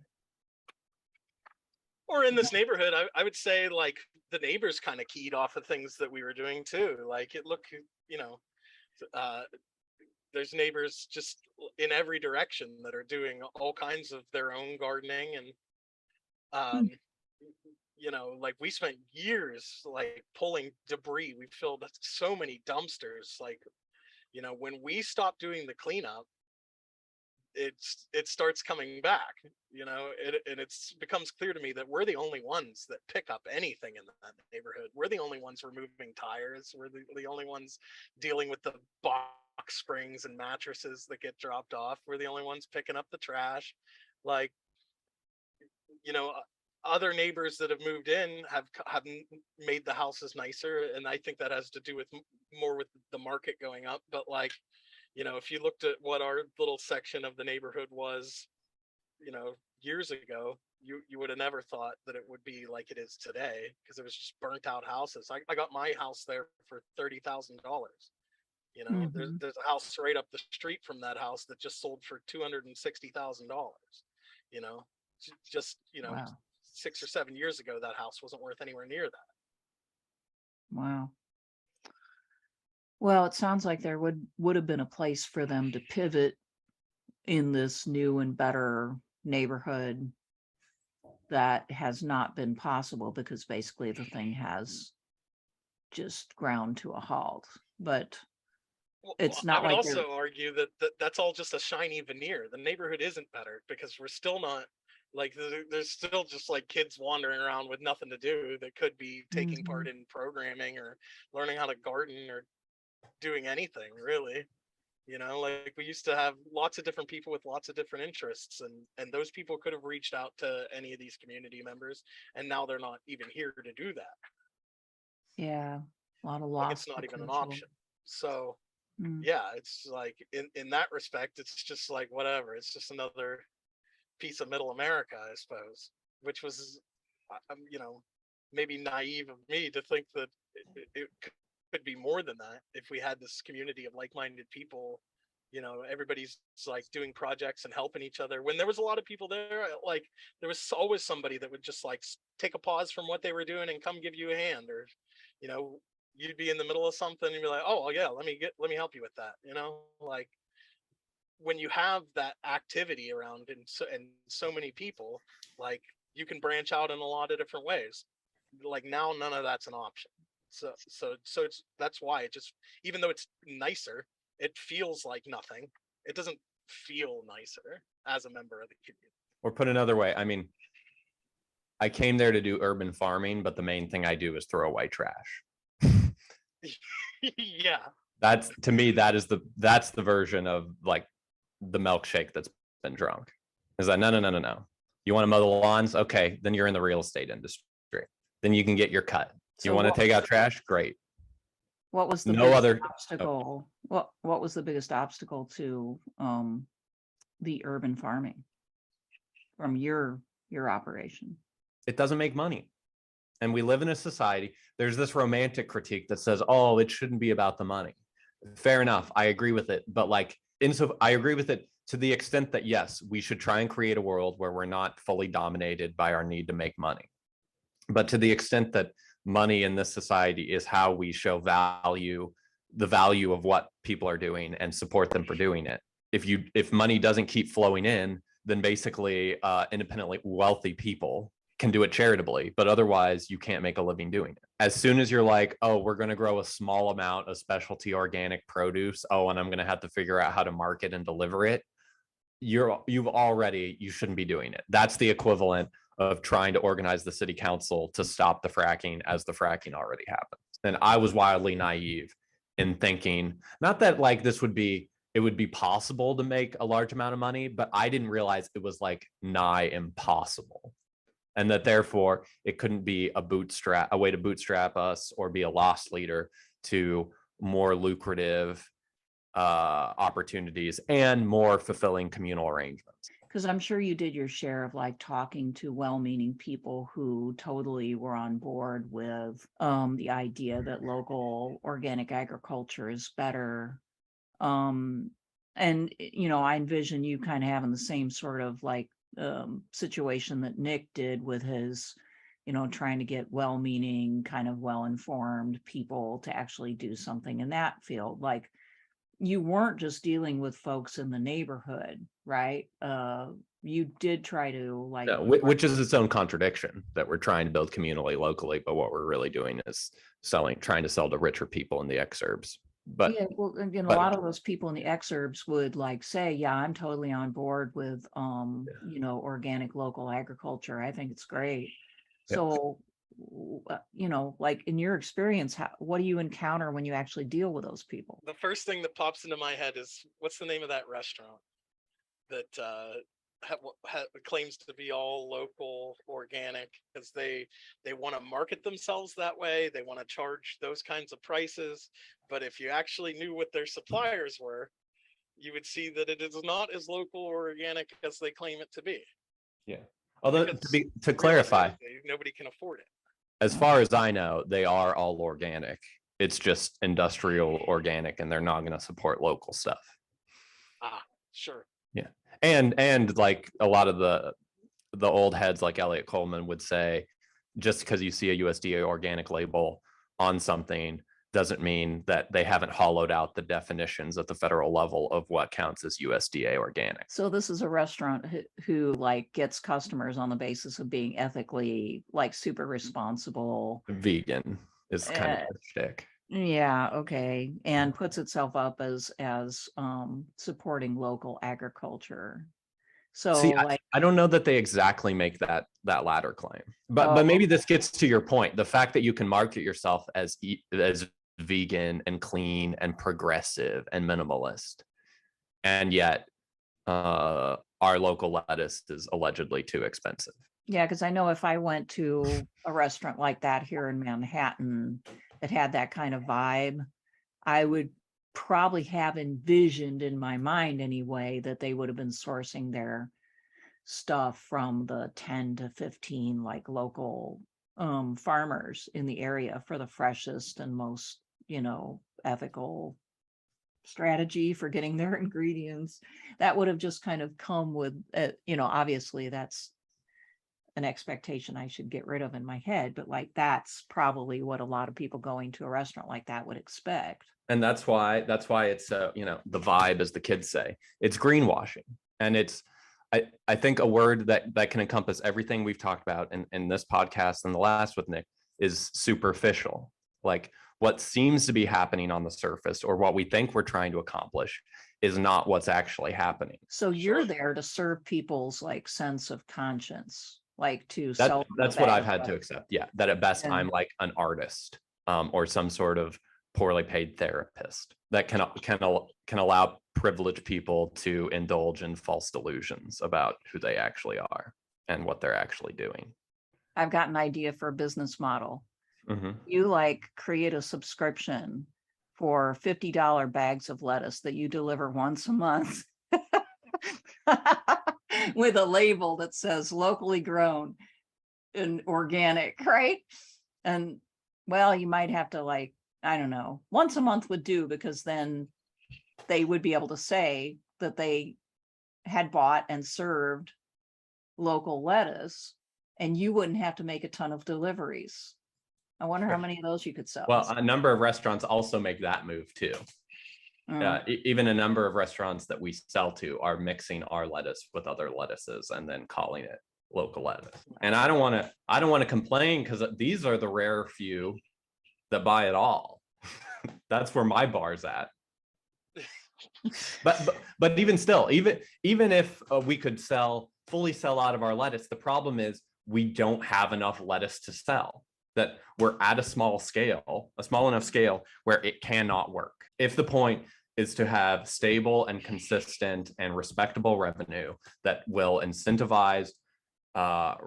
Or in this neighborhood, I would say like the neighbors kind of keyed off of things that we were doing too. Like there's neighbors just in every direction that are doing all kinds of their own gardening, and like we spent years like pulling debris. We filled so many dumpsters. Like, when we stopped doing the cleanup, it starts coming back, and it becomes clear to me that we're the only ones that pick up anything in that neighborhood. We're the only ones removing tires. We're the only ones dealing with the box springs and mattresses that get dropped off. We're the only ones picking up the trash. Like, other neighbors that have moved in have made the houses nicer, and I think that has to do with more with the market going up. But like, if you looked at what our little section of the neighborhood was, years ago, you would have never thought that it would be like it is today, because it was just burnt out houses. I got my house there for $30,000. Mm-hmm. There's a house right up the street from that house that just sold for $260,000. Just Wow. 6 or 7 years ago, that house wasn't worth anywhere near that. Wow. Well, it sounds like there would have been a place for them to pivot in this new and better neighborhood that has not been possible, because basically the thing has just ground to a halt. But it's not I would like also argue that that's all just a shiny veneer. The neighborhood isn't better because we're still not, like, there's still just like kids wandering around with nothing to do that could be taking part in programming or learning how to garden or doing anything really. Like we used to have lots of different people with lots of different interests, and those people could have reached out to any of these community members, and now they're not even here to do that. Yeah, a lot of Like, lost it's not even an potential. option. So Mm. yeah, it's like in that respect, it's just like whatever. It's just another piece of middle America, I suppose, which was, maybe naive of me to think that it could be more than that if we had this community of like-minded people. Everybody's like doing projects and helping each other. When there was a lot of people there, like there was always somebody that would just like take a pause from what they were doing and come give you a hand, or you'd be in the middle of something and be like, oh yeah, let me help you with that. Like when you have that activity around and so many people, like you can branch out in a lot of different ways. Like now, none of that's an option. So that's why it just, even though it's nicer, it feels like nothing. It doesn't feel nicer as a member of the community. Or put another way, I mean, I came there to do urban farming, but the main thing I do is throw away trash. Yeah. That's, to me, that's the version of like the milkshake that's been drunk. Is that no. You want to mow the lawns? Okay, then you're in the real estate industry. Then you can get your cut. You So want to what take was out trash? Great. What was the No biggest other- obstacle? What was the biggest obstacle to the urban farming from your operation? It doesn't make money. And we live in a society, there's this romantic critique that says, oh, it shouldn't be about the money. Fair enough. I agree with it. But like, I agree with it to the extent that, yes, we should try and create a world where we're not fully dominated by our need to make money. But to the extent that money in this society is how we show the value of what people are doing and support them for doing it. If money doesn't keep flowing in, then basically independently wealthy people can do it charitably, but otherwise you can't make a living doing it. As soon as you're like, oh, we're going to grow a small amount of specialty organic produce, oh, and I'm going to have to figure out how to market and deliver it, you shouldn't be doing it. That's the equivalent of trying to organize the city council to stop the fracking as the fracking already happens. And I was wildly naive in thinking, not that like it would be possible to make a large amount of money, but I didn't realize it was like nigh impossible. And that therefore it couldn't be a way to bootstrap us or be a loss leader to more lucrative opportunities and more fulfilling communal arrangements. Because I'm sure you did your share of like talking to well-meaning people who totally were on board with the idea that local organic agriculture is better. And, I envision you kind of having the same sort of like situation that Nik did with his, trying to get well-meaning, kind of well-informed people to actually do something in that field. Like, you weren't just dealing with folks in the neighborhood, right? You did try to like, no, which is its own contradiction, that we're trying to build communally locally, but what we're really doing is trying to sell to richer people in the exurbs. But yeah, well, a lot of those people in the exurbs would like say, yeah, I'm totally on board with organic local agriculture. I think it's great. Yeah. So like in your experience, what do you encounter when you actually deal with those people? The first thing that pops into my head is, what's the name of that restaurant that claims to be all local organic? Because they want to market themselves that way. They want to charge those kinds of prices. But if you actually knew what their suppliers were, you would see that it is not as local or organic as they claim it to be. Yeah. Although to clarify, nobody can afford it. As far as I know, they are all organic. It's just industrial organic, and they're not going to support local stuff. Ah, sure. Yeah. And like a lot of the old heads like Elliot Coleman would say, just because you see a USDA organic label on something doesn't mean that they haven't hollowed out the definitions at the federal level of what counts as USDA organic. So this is a restaurant who like gets customers on the basis of being ethically like super responsible. Vegan is kind of the shtick. Yeah, okay. And puts itself up as supporting local agriculture. So see, I don't know that they exactly make that latter claim, but maybe this gets to your point. The fact that you can market yourself as vegan and clean and progressive and minimalist, and yet our local lettuce is allegedly too expensive. Yeah, because I know if I went to a restaurant like that here in Manhattan that had that kind of vibe, I would probably have envisioned in my mind anyway that they would have been sourcing their stuff from the 10 to 15 like local farmers in the area for the freshest and most ethical strategy for getting their ingredients. That would have just kind of come with obviously that's an expectation I should get rid of in my head, but like that's probably what a lot of people going to a restaurant like that would expect. And that's why it's the vibe, as the kids say. It's greenwashing. And it's I think a word that can encompass everything we've talked about in this podcast and the last with Nik is superficial. Like what seems to be happening on the surface, or what we think we're trying to accomplish, is not what's actually happening. So you're there to serve people's like sense of conscience, like to that's what I've had to accept. Yeah, that at best I'm like an artist or some sort of poorly paid therapist that can allow privileged people to indulge in false delusions about who they actually are and what they're actually doing. I've got an idea for a business model. Mm-hmm. You like create a subscription for $50 bags of lettuce that you deliver once a month with a label that says locally grown and organic, right? And well, you might have to like, I don't know, once a month would do, because then they would be able to say that they had bought and served local lettuce, and you wouldn't have to make a ton of deliveries. I wonder how many of those you could sell. Well, a number of restaurants also make that move too. Even a number of restaurants that we sell to are mixing our lettuce with other lettuces and then calling it local lettuce. And I don't want to complain, because these are the rare few that buy it all. That's where my bar's at. But even still, even if we could fully sell out of our lettuce, the problem is we don't have enough lettuce to sell. That we're at a small enough scale where it cannot work. If the point is to have stable and consistent and respectable revenue that will incentivize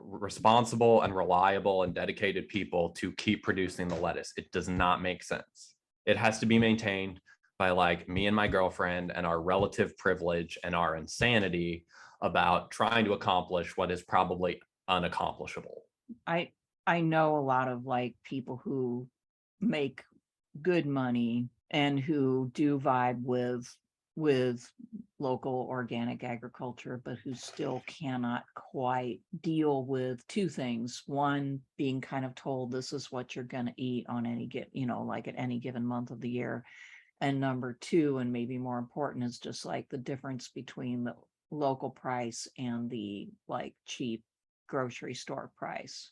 responsible and reliable and dedicated people to keep producing the lettuce, it does not make sense. It has to be maintained by like me and my girlfriend and our relative privilege and our insanity about trying to accomplish what is probably unaccomplishable. I know a lot of like people who make good money and who do vibe with local organic agriculture, but who still cannot quite deal with two things. One, being kind of told this is what you're going to eat on like at any given month of the year. And number two, and maybe more important, is just like the difference between the local price and the like cheap grocery store price.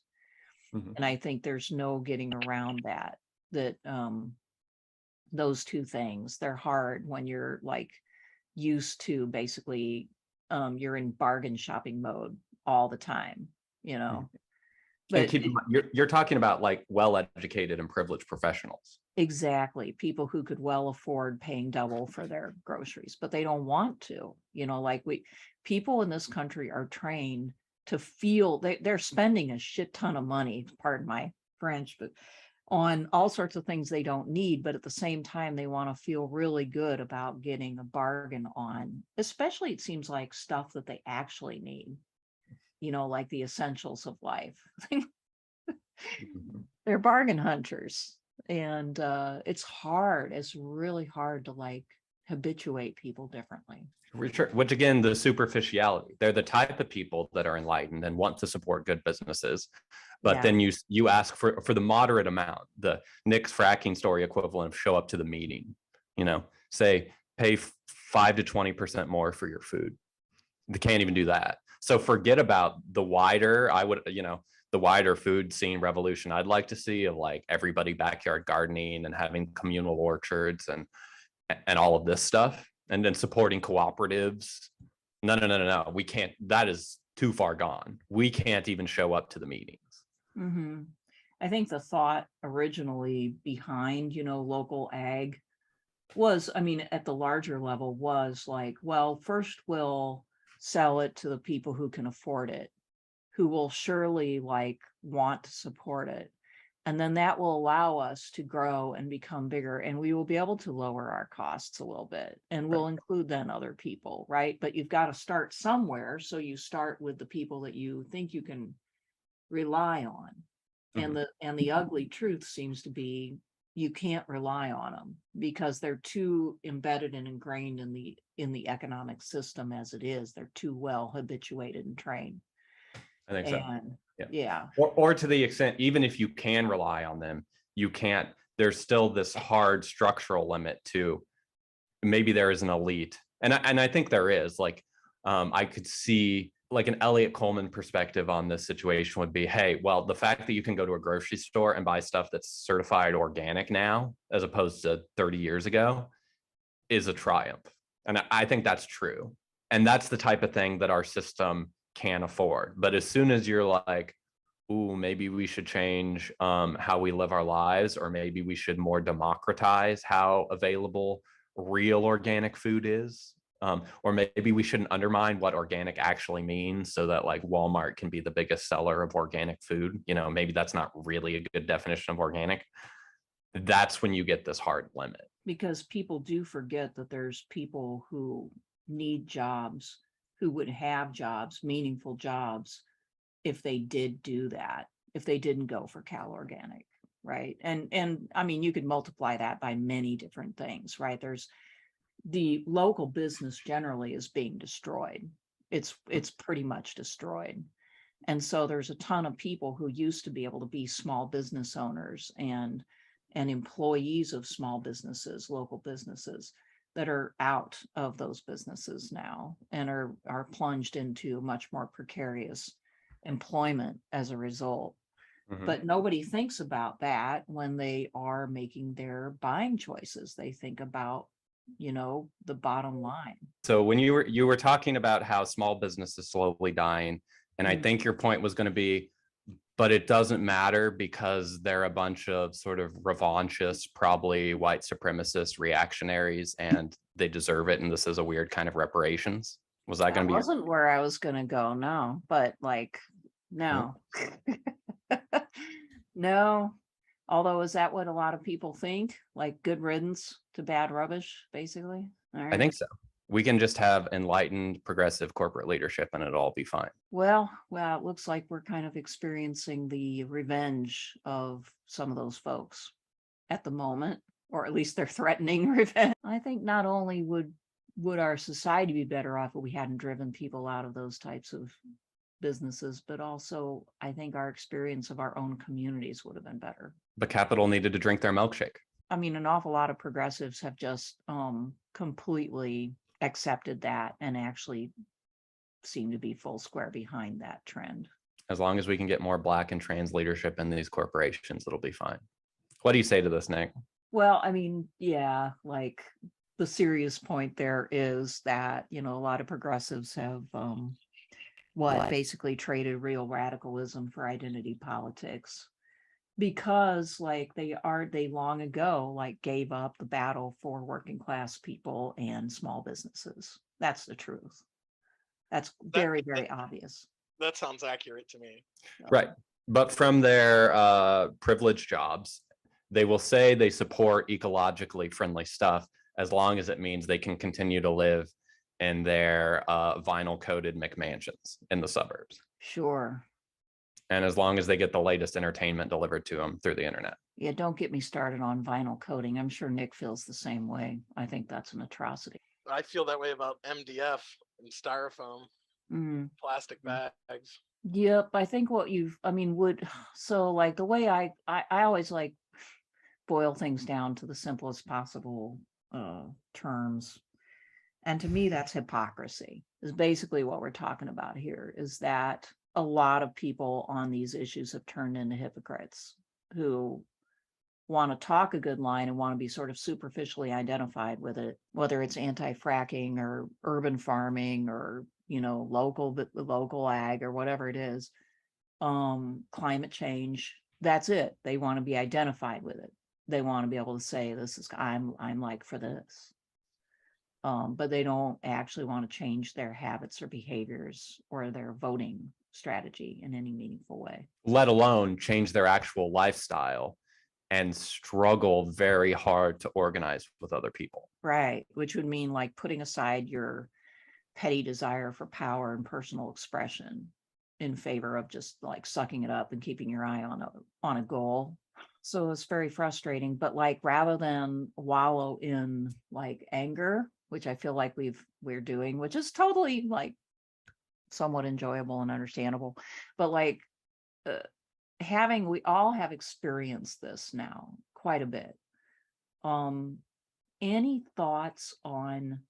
Mm-hmm. And I think there's no getting around that those two things, they're hard when you're like used to basically you're in bargain shopping mode all the time, But you're talking about like well-educated and privileged professionals. Exactly. People who could well afford paying double for their groceries, but they don't want to, like people in this country are trained to feel they're spending a shit ton of money, pardon my French, but on all sorts of things they don't need. But at the same time, they want to feel really good about getting a bargain on, especially it seems like stuff that they actually need, like the essentials of life. They're bargain hunters. And it's really hard to like habituate people differently. Which again, the superficiality, they're the type of people that are enlightened and want to support good businesses. But then you ask for the moderate amount, the Nik's fracking story equivalent of show up to the meeting, say pay 5 to 20% more for your food. They can't even do that. So forget about the wider, the wider food scene revolution I'd like to see of like everybody backyard gardening and having communal orchards and all of this stuff, and then supporting cooperatives. No. We can't. That is too far gone. We can't even show up to the meetings. Mm-hmm. I think the thought originally behind, local ag was, at the larger level was like, well, first we'll sell it to the people who can afford it, who will surely like want to support it. And then that will allow us to grow and become bigger, and we will be able to lower our costs a little bit, and we'll include then other people, right? But you've got to start somewhere. So you start with the people that you think you can rely on. Mm-hmm. And the ugly truth seems to be you can't rely on them because they're too embedded and ingrained in the economic system as it is. They're too well habituated and trained. I think so. Yeah. Or to the extent, even if you can rely on them, you can't, there's still this hard structural limit to maybe there is an elite. And I think there is, like, I could see like an Elliot Coleman perspective on this situation would be, hey, well, the fact that you can go to a grocery store and buy stuff that's certified organic now, as opposed to 30 years ago, is a triumph. And I think that's true. And that's the type of thing that our system can afford. But as soon as you're like, ooh, maybe we should change how we live our lives, or maybe we should more democratize how available real organic food is, or maybe we shouldn't undermine what organic actually means so that like Walmart can be the biggest seller of organic food. Maybe that's not really a good definition of organic. That's when you get this hard limit. Because people do forget that there's people who need jobs, who would have jobs, meaningful jobs, if they did do that, if they didn't go for Cal Organic, right? And you could multiply that by many different things, right? There's the local business generally is being destroyed. It's pretty much destroyed. And so there's a ton of people who used to be able to be small business owners and employees of small businesses, local businesses, that are out of those businesses now and are plunged into much more precarious employment as a result. Mhm. But nobody thinks about that when they are making their buying choices. They think about, the bottom line. So when you were talking about how small business is slowly dying, and I Mhm. think your point was going to be, but it doesn't matter because they're a bunch of sort of revanchists, probably white supremacist reactionaries, and they deserve it. And this is a weird kind of reparations. Was that That going to be? wasn't where I was gonna go, no, but like, no. No, although is that what a lot of people think? Like good riddance to bad rubbish, basically? All I right. think so. We can just have enlightened progressive corporate leadership and it'll all be fine. Well, it looks like we're kind of experiencing the revenge of some of those folks at the moment, or at least they're threatening revenge. I think not only would our society be better off if we hadn't driven people out of those types of businesses, but also I think our experience of our own communities would have been better. The capital needed to drink their milkshake. I mean, an awful lot of progressives have just completely accepted that and actually seem to be full square behind that trend. As long as we can get more Black and trans leadership in these corporations, it'll be fine. What do you say to this, Nik? Well, I mean, yeah, like the serious point there is that, a lot of progressives have basically traded real radicalism for identity politics, because like they long ago like gave up the battle for working class people and small businesses. That's the truth. That's very, very obvious. That sounds accurate to me. Right. But from their privileged jobs, they will say they support ecologically friendly stuff as long as it means they can continue to live in their vinyl coated McMansions in the suburbs. Sure. And as long as they get the latest entertainment delivered to them through the internet. Yeah, don't get me started on vinyl coating. I'm sure Nik feels the same way. I think that's an atrocity. I feel that way about MDF and styrofoam, plastic bags. Yep, I think so like the way I always like boil things down to the simplest possible terms. And to me, that's hypocrisy, is basically what we're talking about here, is that a lot of people on these issues have turned into hypocrites who want to talk a good line and want to be sort of superficially identified with it, whether it's anti-fracking or urban farming or, local ag or whatever it is, climate change. That's it. They want to be identified with it. They want to be able to say, I'm like for this. But they don't actually want to change their habits or behaviors or their voting strategy in any meaningful way. Let alone change their actual lifestyle and struggle very hard to organize with other people. Right. Which would mean like putting aside your petty desire for power and personal expression in favor of just like sucking it up and keeping your eye on a goal. So it's very frustrating. But like rather than wallow in like anger, which I feel like we're doing, which is totally like somewhat enjoyable and understandable, but like we all have experienced this now quite a bit. Any thoughts on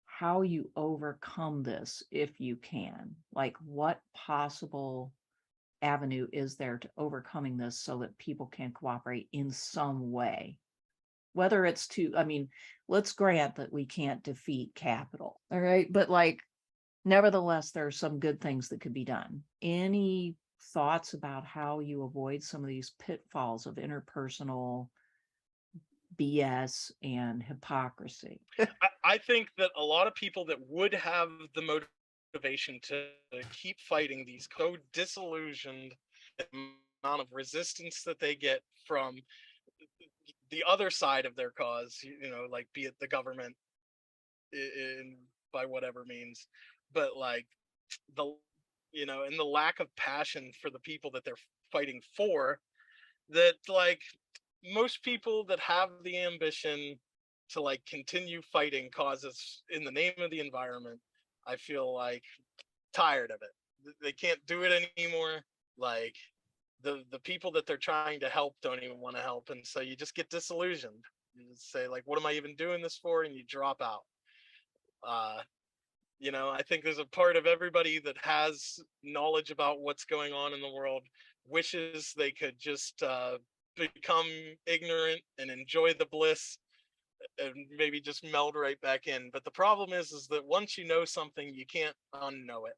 how you overcome this if you can? Like what possible avenue is there to overcoming this so that people can cooperate in some way? Whether it's let's grant that we can't defeat capital, all right? But like, nevertheless, there are some good things that could be done. Any thoughts about how you avoid some of these pitfalls of interpersonal BS and hypocrisy? I think that a lot of people that would have the motivation to keep fighting these so disillusioned, the amount of resistance that they get from the other side of their cause, like be it the government by whatever means, but like and the lack of passion for the people that they're fighting for, that like most people that have the ambition to like continue fighting causes in the name of the environment, I feel like tired of it. They can't do it anymore. Like the people that they're trying to help don't even want to help, and so you just get disillusioned. You just say like, what am I even doing this for? And you drop out. You know, I think there's a part of everybody that has knowledge about what's going on in the world, wishes they could just become ignorant and enjoy the bliss and maybe just meld right back in. But the problem is that once you know something, you can't unknow it.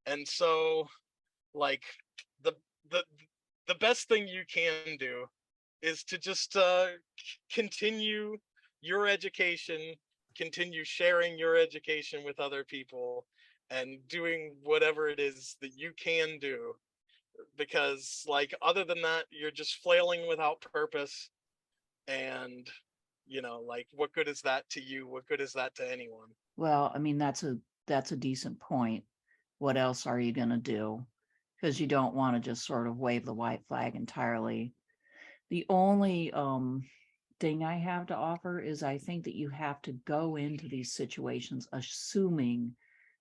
And so, like, the the best thing you can do is to just continue your education, continue sharing your education with other people, and doing whatever it is that you can do. Because, like, other than that, you're just flailing without purpose. And, you know, like, what good is that to you? What good is that to anyone? Well, I mean, that's a decent point. What else are you going to do? Because you don't want to just sort of wave the white flag entirely. The only thing I have to offer is I think that you have to go into these situations assuming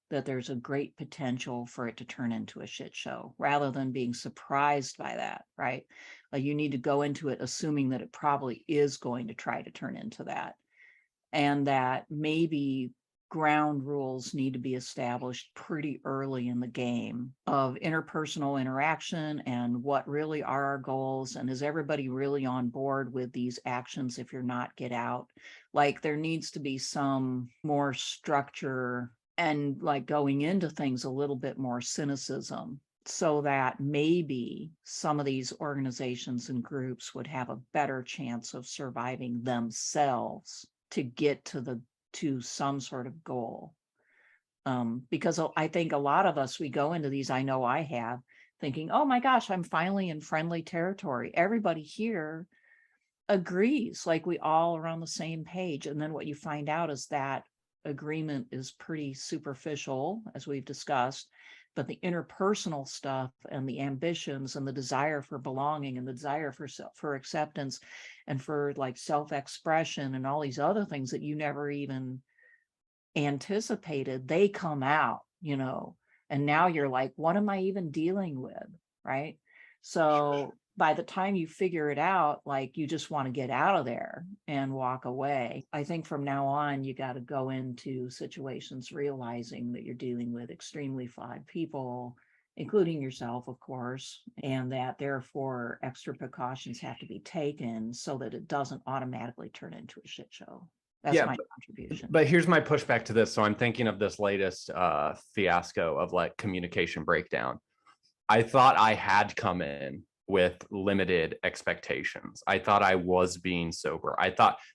that there's a great potential for it to turn into a shit show rather than being surprised by that, right? Like, you need to go into it assuming that it probably is going to try to turn into that, and that maybe ground rules need to be established pretty early in the game of interpersonal interaction and what really are our goals, and is everybody really on board with these actions? If you're not, get out. Like, there needs to be some more structure, and like going into things a little bit more cynicism, so that maybe some of these organizations and groups would have a better chance of surviving themselves to get to some sort of goal. Because I think a lot of us, we go into these, I know I have, thinking, oh my gosh, I'm finally in friendly territory. Everybody here agrees, like we all are on the same page. And then what you find out is that agreement is pretty superficial, as we've discussed, but the interpersonal stuff and the ambitions and the desire for belonging and the desire for acceptance and for like self-expression and all these other things that you never even anticipated, they come out, you know, and now you're like, what am I even dealing with? Right. So by the time you figure it out, like, you just want to get out of there and walk away. I think from now on, you got to go into situations realizing that you're dealing with extremely flawed people, including yourself, of course, and that therefore extra precautions have to be taken so that it doesn't automatically turn into a shit show. That's my contribution. But here's my pushback to this. So I'm thinking of this latest fiasco of like communication breakdown. I thought I had come in with limited expectations. I thought I was being sober.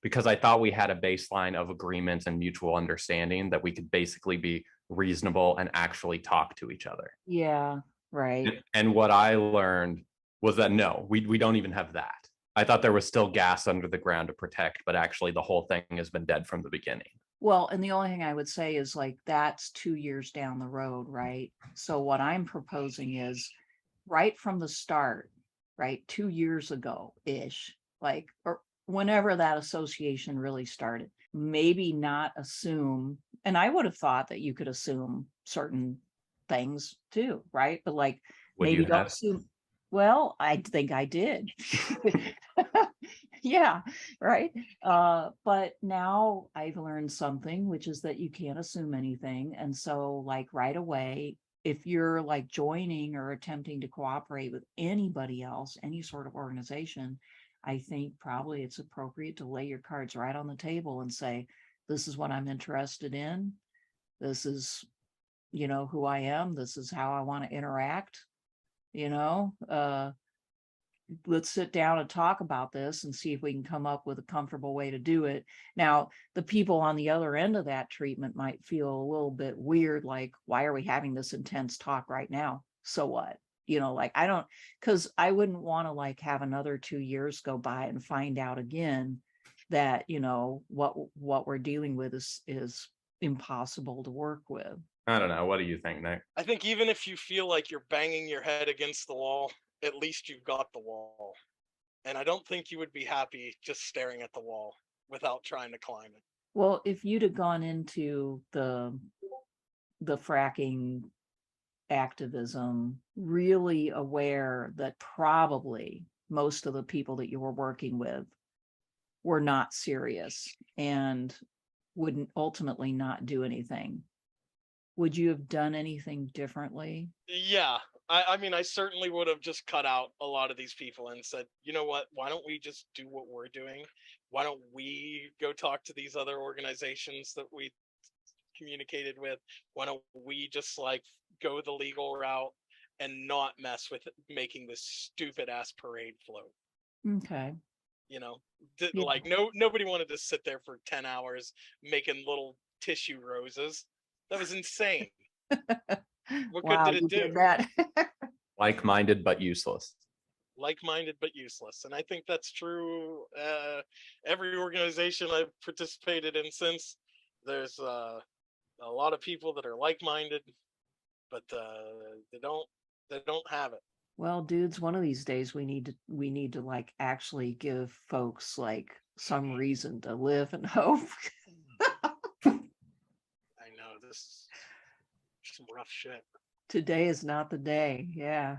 Because I thought we had a baseline of agreement and mutual understanding that we could basically be reasonable and actually talk to each other. Yeah, right. And what I learned was that no, we don't even have that. I thought there was still gas under the ground to protect, but actually the whole thing has been dead from the beginning. Well, and the only thing I would say is, like, that's 2 years down the road, right? So what I'm proposing is right from the start, right, 2 years ago-ish, like, or whenever that association really started, maybe not assume, and I would have thought that you could assume certain things too, right? But like, maybe don't assume. Well, I think I did. Yeah, right. But now I've learned something, which is that you can't assume anything. And so, like, right away, if you're like joining or attempting to cooperate with anybody else, any sort of organization, I think probably it's appropriate to lay your cards right on the table and say, this is what I'm interested in. This is, you know, who I am. This is how I want to interact. You know, let's sit down and talk about this and see if we can come up with a comfortable way to do it. Now, the people on the other end of that treatment might feel a little bit weird, like, why are we having this intense talk right now? So what? You know, like, I don't, because I wouldn't want to like have another 2 years go by and find out again that, you know, what we're dealing with is impossible to work with. I don't know. What do you think, Nik? I think even if you feel like you're banging your head against the wall, at least you've got the wall. And I don't think you would be happy just staring at the wall without trying to climb it. Well, if you'd have gone into the fracking activism really aware that probably most of the people that you were working with were not serious and wouldn't ultimately not do anything, would you have done anything differently? Yeah. I mean, I certainly would have just cut out a lot of these people and said, you know what, why don't we just do what we're doing? Why don't we go talk to these other organizations that we communicated with? Why don't we just like go the legal route and not mess with making this stupid ass parade float? Okay. You know, Yeah. like nobody wanted to sit there for 10 hours making little tissue roses. That was insane. What good Wow, did it you do? did that. Like-minded but useless. Like-minded but useless. And I think that's true. Every organization I've participated in since, there's a lot of people that are like-minded, but they don't have it. Well, dudes, one of these days we need to like actually give folks like some reason to live and hope. I know this is some rough shit. Today is not the day. Yeah.